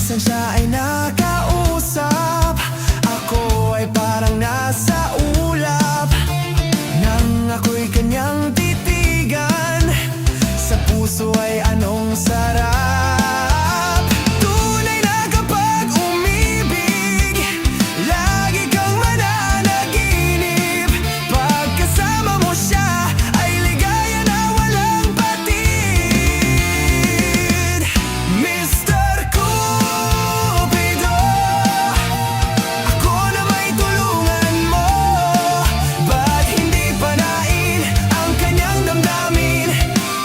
Minsan siya ay nakausap, ako ay parang nasa ulap. Nang ako'y kanyang titigan, sa puso ay anong sarap. Tunay na kapag umibig, lagi kang mananaginip. Pagkasama mo siya, ay ligaya na walang patid. Mr. Cupido, ako na may tulungan mo. Ba't hindi panain ang kanyang damdamin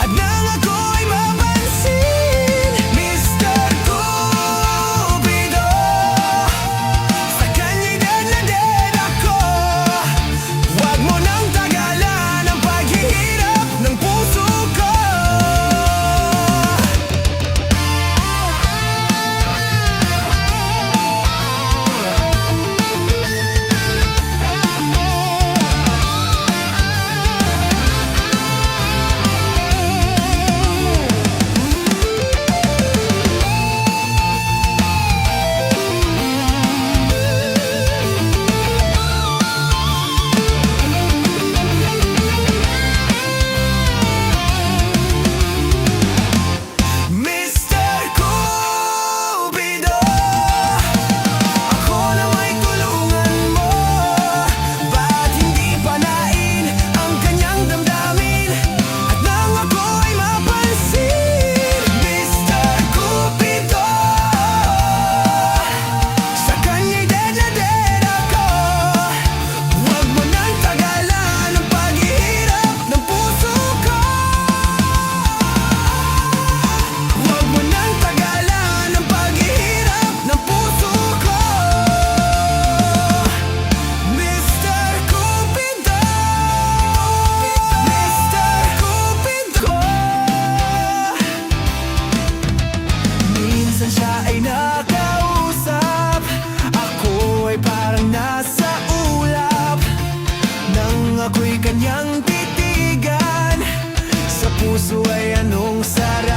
at nang ako'y mapansin? Mr. Cupido, sa kanya'y dead na dead ako. Huwag mo nang tagalan ang paghihirap ng puso ko. Mr. Cupido, ako na may tulungan mo. Ba't hindi panain ang kanyang damdamin at nang ako'y mapansin? Mr. Cupido, sa kanya'y dead na dead ako. Huwag mo nang tagalan ang paghihirap ng puso ko. Huwag mo nang tagalan ang paghihirap ng puso ko. Mr. Cupido, Mr. Cupido. Minsan siya ay nakausap, ako ay parang nasa ulap. Nang ako'y kanyang titigan, sa puso ay anong sarap.